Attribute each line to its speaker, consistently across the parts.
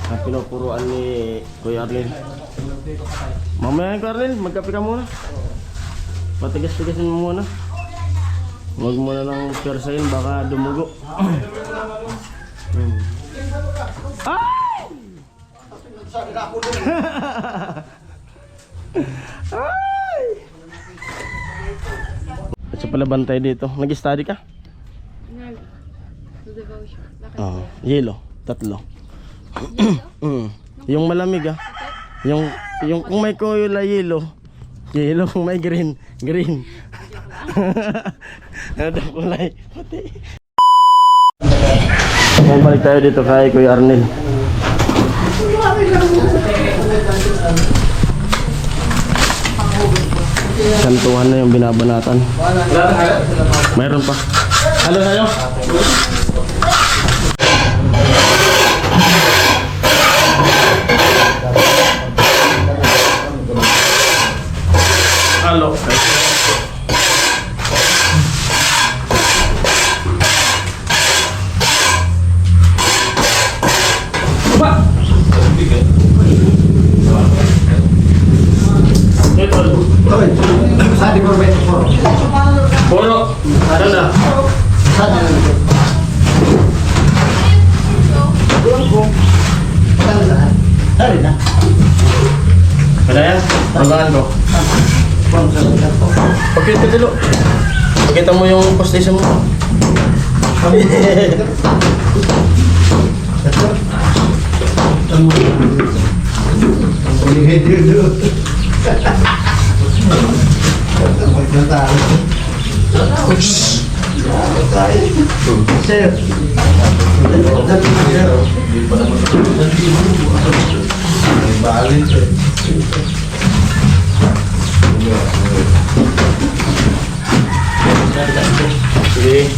Speaker 1: ang pinupuruan ni Kuya Arlene. Mamaya Kuya Arlene, magkape ka muna. Patigas-tigasin mo muna. Huwag mo na lang persayin, baka dumugo. Ay! Ay! At sa pala bantay dito. Nag-study ka? Yelo, 3. Yung malamig yung kung may koyola yelo kung may green. Ano kulay? Puti. Balik tayo dito kay Kuya Arnel. Santuhan na yung binabanatan. Mayroon pa. Halo tayo. Halo.
Speaker 2: Sadi korban
Speaker 1: Puro. Ada na.
Speaker 2: Sadi. Sadi na.
Speaker 1: Ada ya? Tanggalan ko. Pakita dulu. Pakita mo yung postation mo. Sige.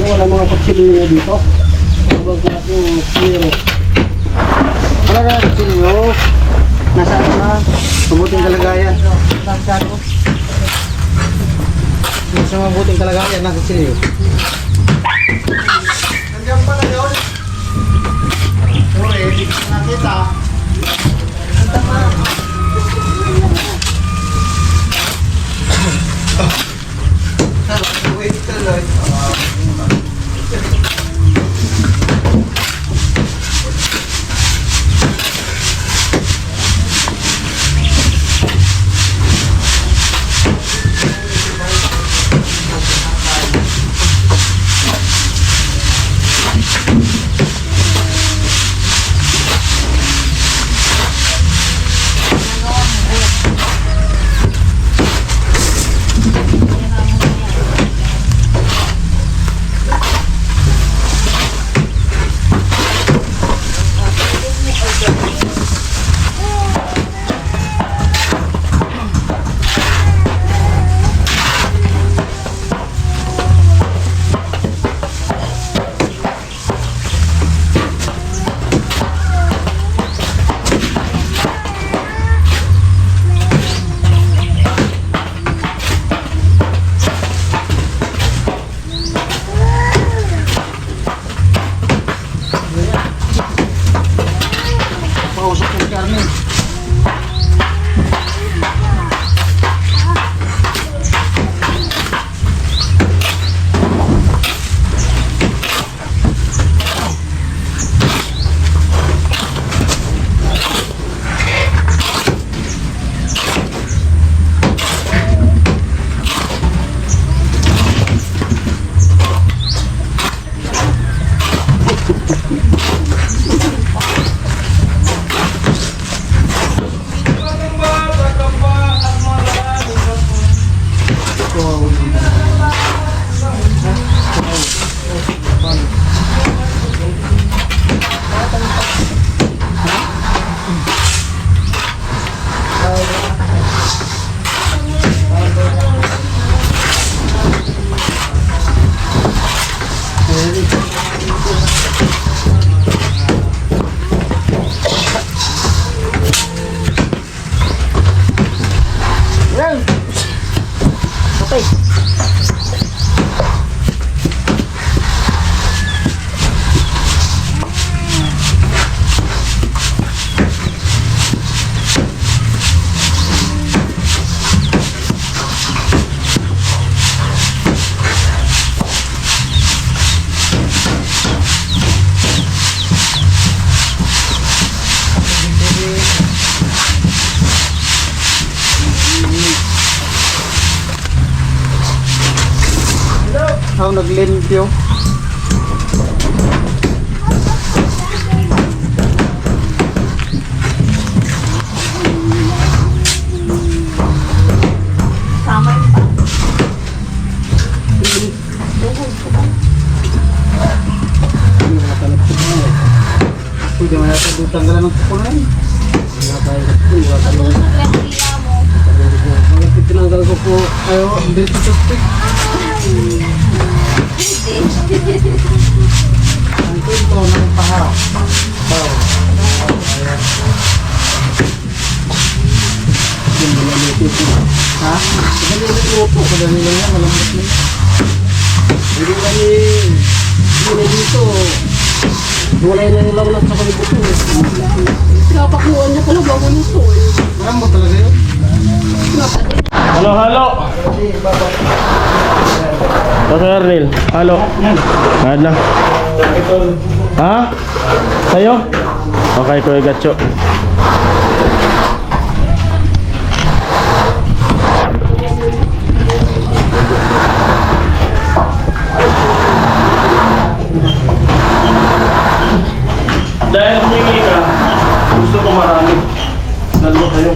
Speaker 2: Wala mga pagsilyo dito. Huwag natin silyo. Wala na silyo. Nasaan na? Mabuting kalagayan. Sa mabuting kalagayan, nasa silyo. Nandiyan pala yun. Sorry, hindi ko nakita. Ang tama. Wait tuloy. maglintyo.
Speaker 3: Tama yun pa.
Speaker 2: Pwede mo natin tanggalan ng kuko na yun.
Speaker 3: Tapos nagreklila mo.
Speaker 2: Tinanggal ko po. Ayaw, dito toothpick. Ang ito ng paharap. Ha? Kadali lang luto. Kadali lang yan. Malambot na yan. Hindi kami. Hindi na dito. Wala na yung launat sa kalibot mo.
Speaker 3: Napakuha niya pala bago nito eh.
Speaker 2: Malambot talaga yun.
Speaker 1: Halo, halo. Dr. Arnel, halo. Kahit na. Ha? Sa'yo? Okay, Kuya Gatcho. Dahil humingi ka, gusto ko marami. Dalawa kayo.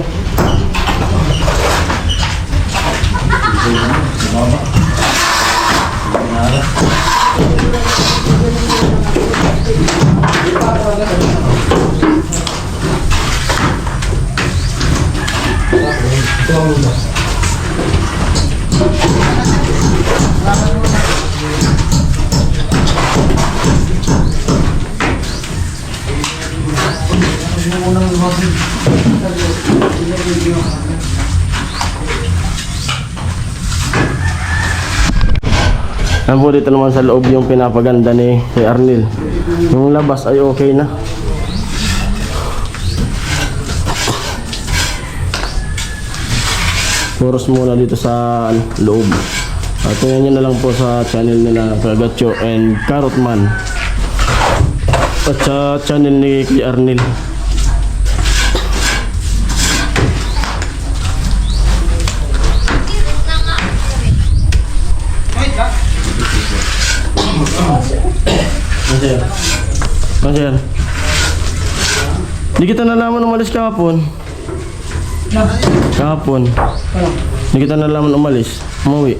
Speaker 1: Yan po, dito naman sa loob yung pinapaganda ni Arnel. Yung labas ay okay na. Puros muna dito sa loob. At tingnan nyo na lang po sa channel nila Gatcho and Carrotman. At sa channel ni Arnel. Masir. Di kita nalaman umalis kahapon. Kahapon. Di kita nalaman umalis. Umuwi.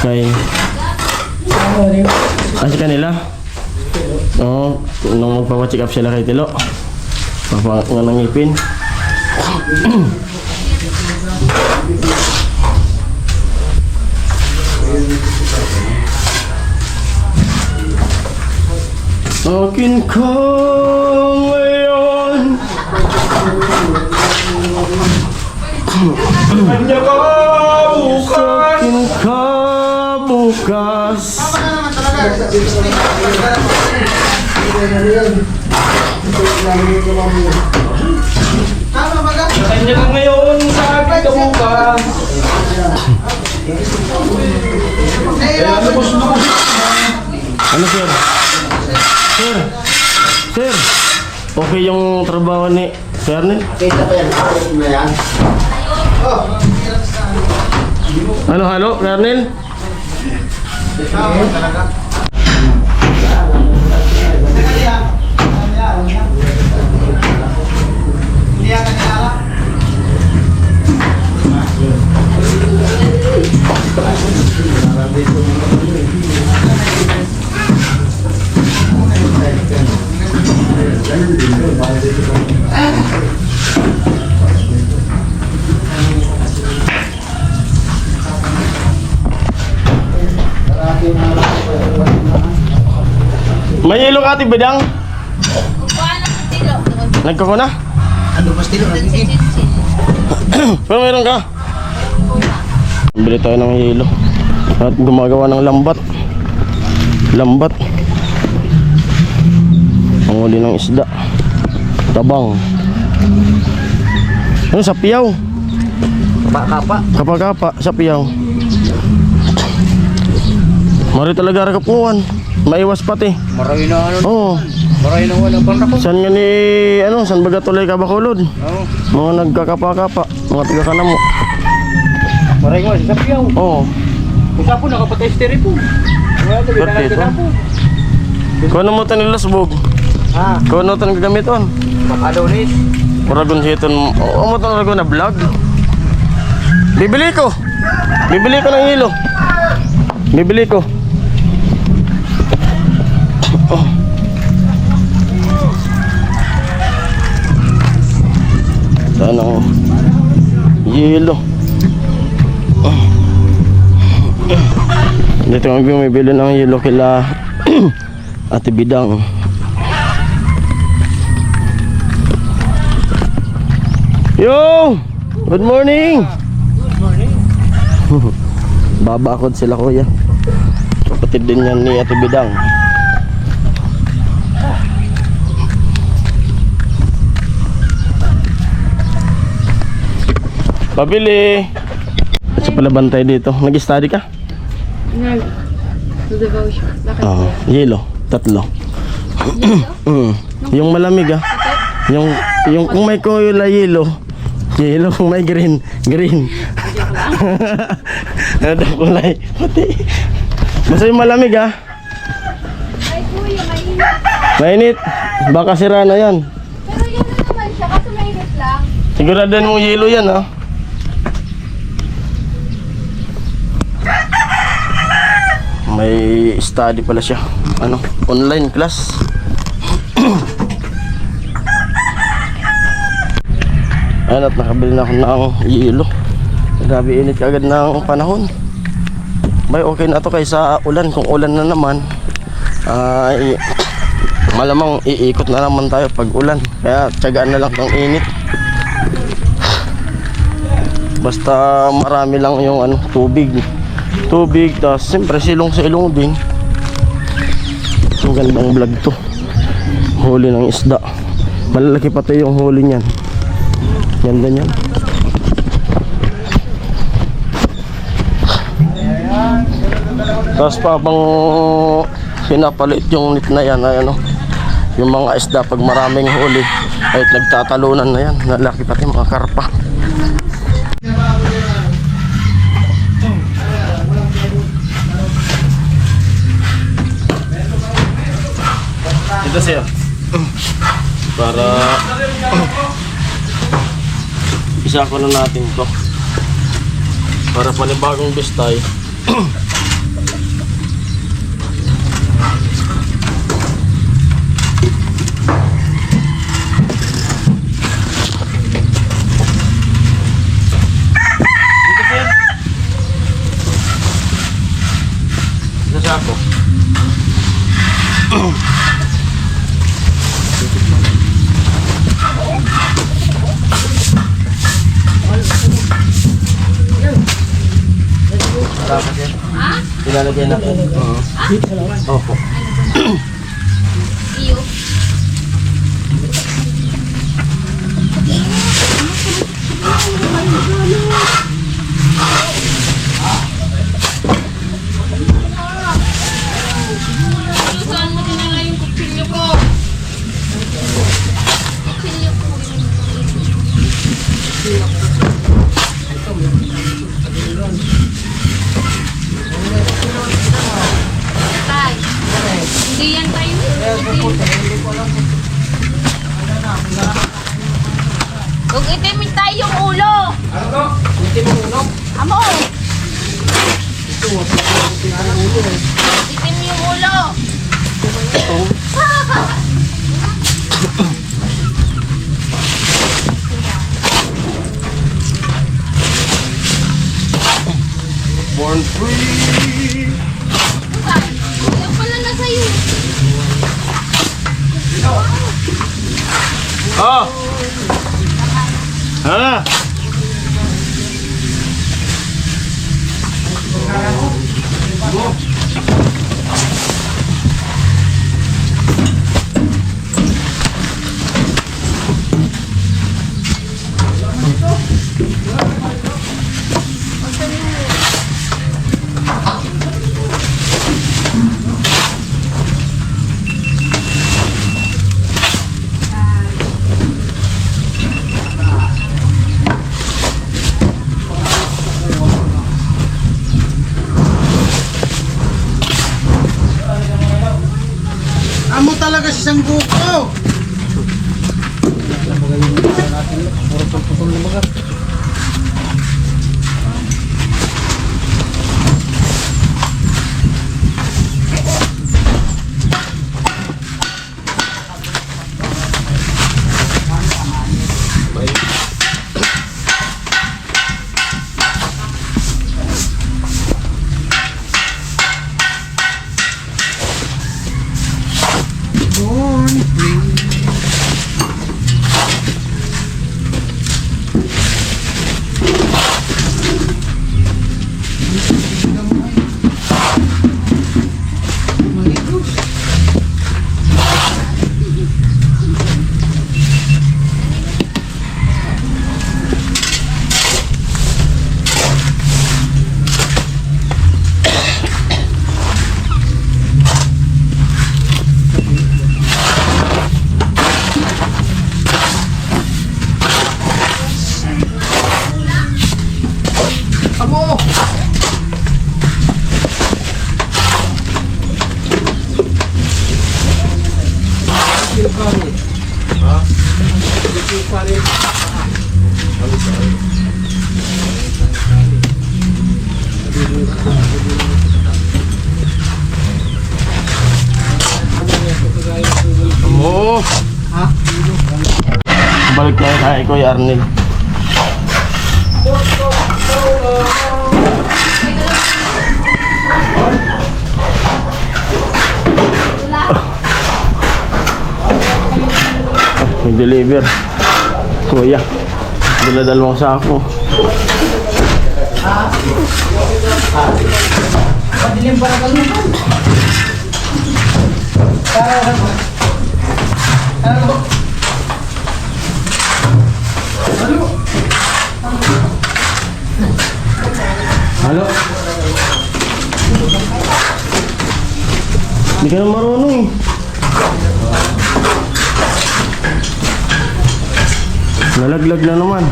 Speaker 1: Kay kasi kanila. Oo, nung magpapacheck up sila kay Tilo. Papa nga nang ngipin. Akin ka ngayon.
Speaker 2: Kanya ka bukas.
Speaker 1: Akin ka bukas.
Speaker 2: Kanya ka ngayon. Sabi ka bukas.
Speaker 1: Ano sir? Sir? Sir? Okay yung trabaho ni Arnel?
Speaker 2: Kita pa yan. Ayos na yan.
Speaker 1: Ano halo, Arnel?
Speaker 2: Talaga. Hindi yan kanila.
Speaker 1: May ilong ati bedang?
Speaker 3: Kukuha na sa tilo.
Speaker 1: Nagkako na?
Speaker 2: Ano ba stilo lagi?
Speaker 1: Pero meron ka? Bili tayo ng hilo. At gumagawa ng lambat. Lambat. Panguli ng isda. Tabang. Ano sa piyaw?
Speaker 2: Kapa-kapa.
Speaker 1: Kapa-kapa sa piyaw. Mari talaga rakapuan. Maiwas pati.
Speaker 2: Maray na ano.
Speaker 1: Oo.
Speaker 2: Maray na wala pang rako.
Speaker 1: San nga ni ano, san baga tulay ka bakulod?
Speaker 2: Oo.
Speaker 1: Mga nagkakapa-kapa, mga taga kanamo.
Speaker 2: Maray ko, sa piyaw.
Speaker 1: Oo.
Speaker 2: Kung sa po, nakapatay styrofoam. Wala,
Speaker 1: Perfect,
Speaker 2: na po.
Speaker 1: Kung ano mo ito nilasbog?
Speaker 2: Ha?
Speaker 1: Kung ano ito gagamiton?
Speaker 2: Makadonis.
Speaker 1: Uragon siya ito. Oo mo ito na vlog. Bibili ko. Bibili ko ng hilo. Bibili ko. Oh. Saan ang hilo? Oh. Dito kami bumibili ng hilo kila Ate Bidang. Yo! Good morning!
Speaker 2: Good morning.
Speaker 1: Babakod sila kuya. Kapatid din yan ni Ate Bidang. Pabili! Kasi pala bantay dito. Nag-study ka?
Speaker 3: Nag, to devotion. Bakit?
Speaker 1: Oo. Yelo. 3. Yung malamig ah. Yung kung may kulay yelo. Yelo kung may green. Green. Ano kulay? Puti. Basta yung malamig ah.
Speaker 3: Ay, kuya, mainit.
Speaker 1: Mainit. Baka sira na yan.
Speaker 3: Pero yan na naman siya, kaso mainit lang.
Speaker 1: Siguraduhan mong yelo yan ah. May study pala siya. Ano? Online class. Ayan, at nakabili na ako ng yelo. Grabe init kagad ng panahon. Bay, okay na to kaysa ulan. Kung ulan na naman, ay malamang iikot na naman tayo pag ulan. Kaya tiyagaan na lang ng init. Basta marami lang yung ano, tubig. Tapos siyempre silong-silong din. Ang gandang vlog to. Huli ng isda. Malalaki pa to yung huli niyan. Ganda niyan. Tapos pa bang pinapalit yung net na yan ay ano, yung mga isda pag maraming huli ay nagtatalunan na yan. Nalaki pati mga karpa. Ito siya. Para isa ko na natin to. Para panibagong bistay. Ito siya ako. Tapos yan. Ilalagay na po. Opo.
Speaker 3: Iyo. Saan mo dinala yung kutsilyo ko? Kutsilyo ko. Tay, hindi yan tayo. Kung itimin tayo yung ulo.
Speaker 2: Ano? Hindi mo ulo?
Speaker 3: Amo,
Speaker 2: Ito, ulo.
Speaker 3: itim yung ulo.
Speaker 1: Born free.
Speaker 3: Yan pala na sa'yo.
Speaker 1: Oh. Hala.
Speaker 4: Amo talaga si Sangguko.
Speaker 1: Amo. Balik tayo kay Kuya Arnel. Mag-deliver. Kuya, dala-dalawang sako. Halo? Hindi ka na marunong eh. Nalaglag na naman.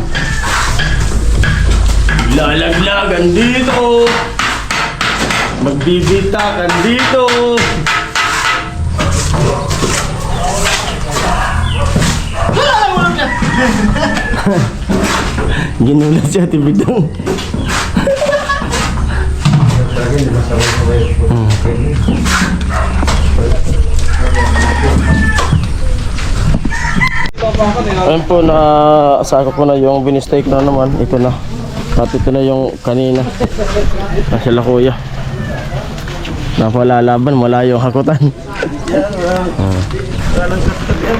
Speaker 1: Lalaglagan dito. Magbibitakan dito. Ginulat siya, tibidang. Ayun po, na sako ko na yung binistake na naman. Ito na. At ito na yung kanina. Sila kuya. Napalalaban, malayo ang hakutan.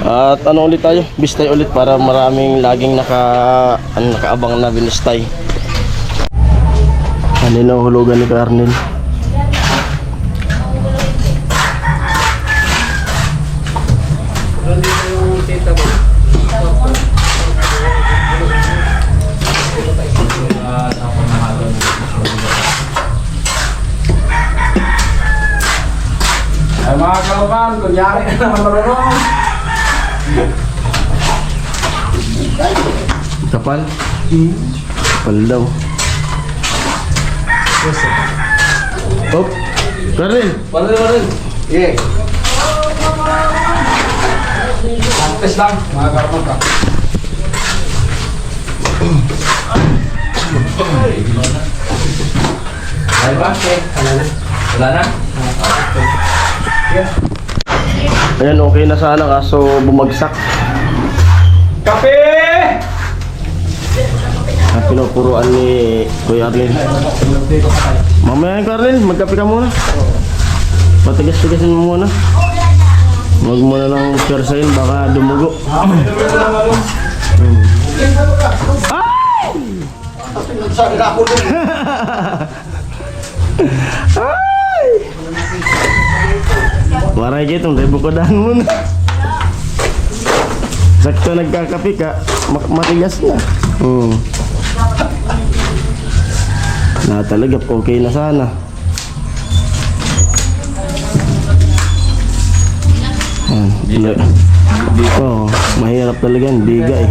Speaker 1: At ano ulit tayo? Bistay ulit para maraming laging nakaabang na binistay. Kanina hulugan ni Arnel.
Speaker 2: Ay mga kalukan, kunyari ka naman marunong.
Speaker 1: Kapal? Kapal daw. Hop! Karel!
Speaker 2: Parin. Iya. Antes lang, mga kalukan ka. Ay ba? Wala na?
Speaker 1: Ayan, okay na sana kaso bumagsak.
Speaker 2: Kape!
Speaker 1: Ang pinupuruan ni Kuya Arnel. Mamaya yung Arnel, magkape ka muna. Patigas-tigasin mo muna. Huwag mo na lang persayin, baka dumugo. Ay! Waray kitong rebukodan mo na. Sakto nagkakape ka, matigas na. Na talaga, okay na sana. Oo, mahirap talaga yan, biga eh.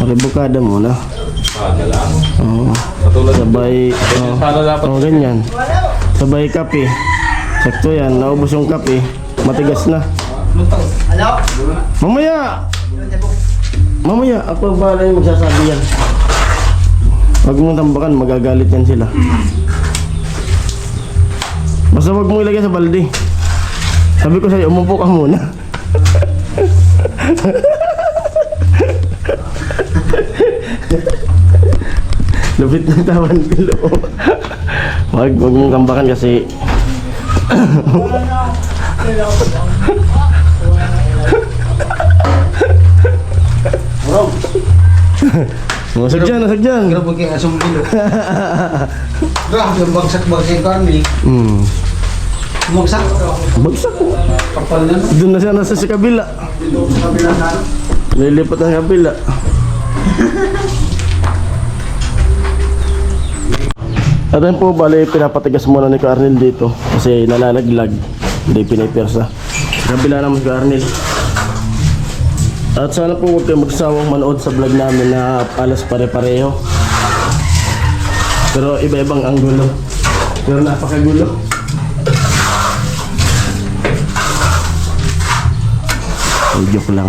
Speaker 1: Rebukada muna. Oo. Sabay, ganyan. Sabay kape. Sakto yan, naubos yung kape. Matigas na. Mamaya! Mamaya, ako ba yung magsasabi yan? Huwag mong tambakan, magagalit yan sila. Basta huwag mo ilagay sa balde. Sabi ko sa'yo, umupo ka muna. Lupit ng tawan pilo. Huwag mong tambakan kasi Nasag dyan, nasag dyan.
Speaker 4: Grabe kayo asong bilo. Grabe yung bagsak-bagsak kami. Bumagsak.
Speaker 1: Bagsak ko.
Speaker 4: Kapal na no.
Speaker 1: Doon na siya nasa sa kabila.
Speaker 4: Sa kabila na.
Speaker 1: Lilipat ang kabila. At ayun po, bali pinapatigas muna ni Arnel dito kasi nalalaglag. Hindi pinipirsa. Sa kabila naman si Arnel. At sana po huwag kayo magsawang manood sa vlog namin na alas pare-pareho. Pero iba-ibang anggulo. Pero napakagulo. Ay, joke lang.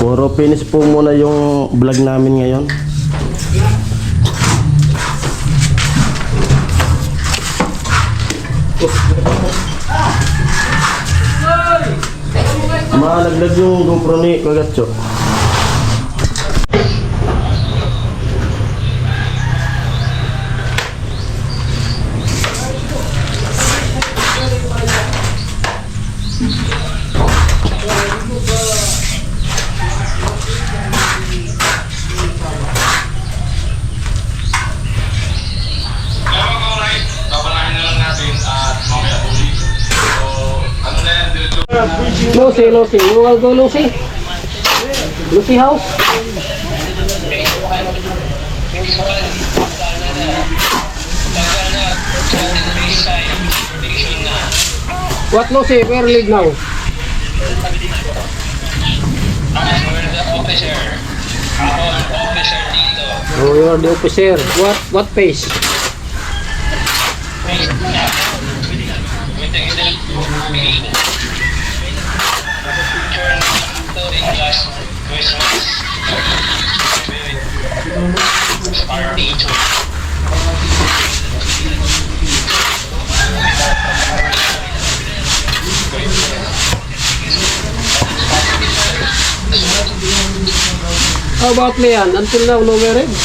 Speaker 1: Puro finish po muna yung vlog namin ngayon. Malaglag yung GoPro ni Kagatcho.
Speaker 2: Lucy. You will go Lucy? Lucy house? What Lucy? Where live now? Oh, you are the officer. What face? How about Leanne? Until now, no marriage?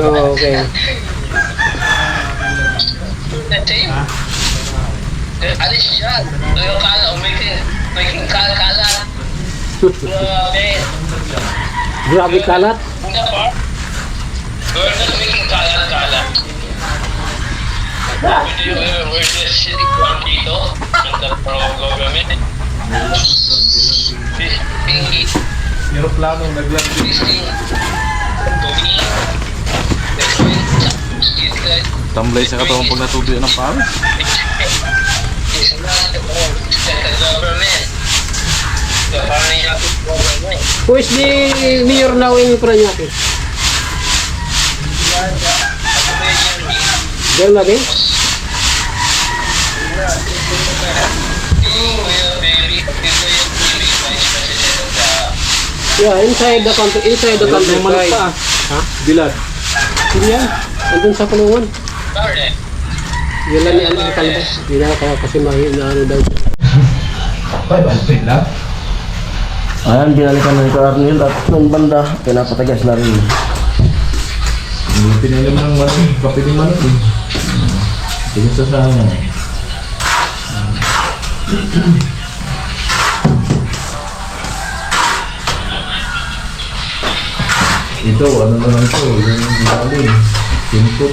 Speaker 2: Oh, okay.
Speaker 5: Alis siya. Yung kala, making kalat.
Speaker 2: Grabe kalat.
Speaker 5: We're making kalat. We're just sitting down dito in the pro-government.
Speaker 4: Aeroplano naglag. Tamblay sa katawang pag natubi ng pawis.
Speaker 5: It's not the government. The government.
Speaker 2: Who is the mayor now in Paranaque? John lagi? Yeah, inside the country. Right.
Speaker 4: Ha? Bilad.
Speaker 2: Sino yan? Andun sa kulungan.
Speaker 5: Sorry.
Speaker 2: Yun lang ni Ano sa kalabas. Hindi na kaya kasi mahina ano daw.
Speaker 1: Ayan, binalikan na ni Arnel at nung banda, pinapatagas na rin.
Speaker 4: Pinalim ng manok. Kape ng manok eh. Tingin sa sana. Ito, ano naman ito? Yung lalim. Input.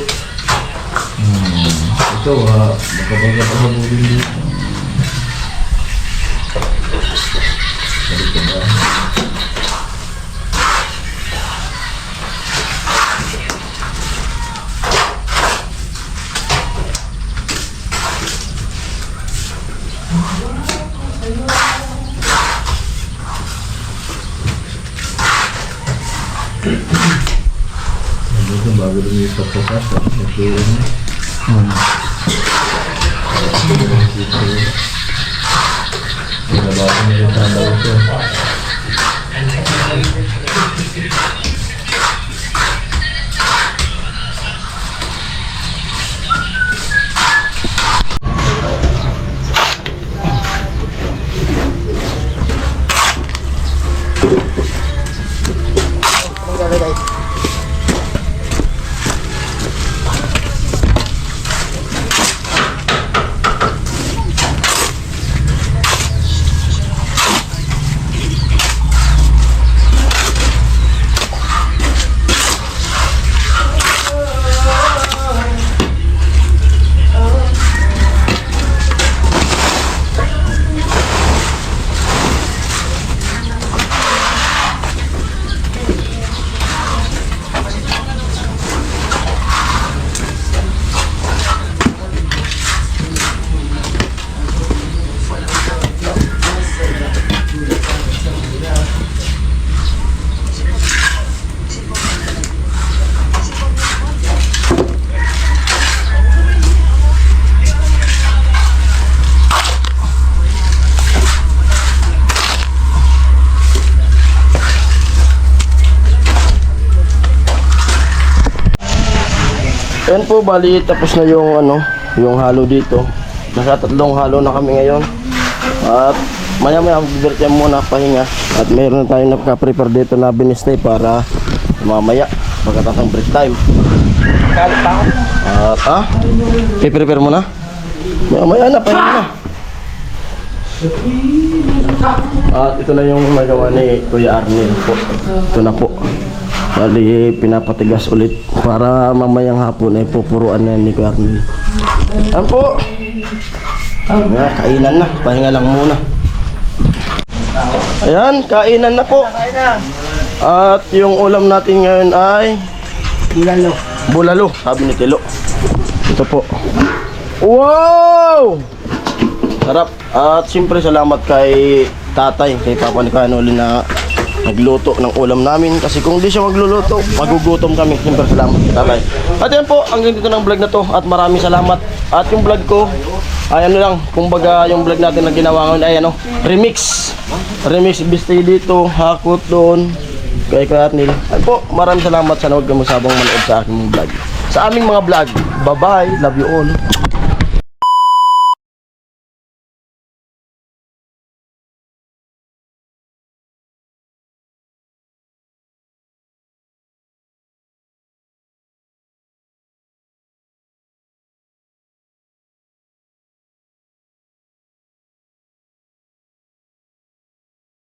Speaker 4: Ito, magkabaga pa habulin dito. Balik ka ba? Ito bago lumipat sa kasa. Nagpira na. Pinabago na rin tanda ito.
Speaker 1: Ayan po, bali tapos na yung yung halo dito. Nasa 3 halo na kami ngayon. At maya-maya mag-birthday muna, pahinga. At mayroon na tayong napaka-prepare dito na binistay para mamaya pagkatapos ng break time. At i-prepare mo na? Maya-maya na, pahinga na. At ito na yung magawa ni Kuya Arnel po. Ito na po. Bali, pinapatigas ulit para mamayang hapon ay pupuruan na ni Kuya Arnel. Ayan po. Kainan na. Pahinga lang muna. Ayan, kainan na po. At yung ulam natin ngayon ay
Speaker 2: Bulalo.
Speaker 1: bulalo, sabi ni Tilo. Ito po. Wow! Sarap. At siyempre salamat kay tatay, kay Papa ni Kuya Noli na nagluto ng ulam namin. Kasi kung di siya magluluto, magugutom kami. Siyempre salamat kay tatay. At yan po, hanggang dito ng vlog na to. At maraming salamat. At yung vlog ko, ay lang, kumbaga yung vlog natin na ginawa ngayon ay remix. Remix, bistay dito, hakot doon, kay Kuya Arnel. Ay po, maraming salamat. Sana huwag kayo masabang manood sa aking vlog. Sa aming mga vlog. Bye-bye. Love you all.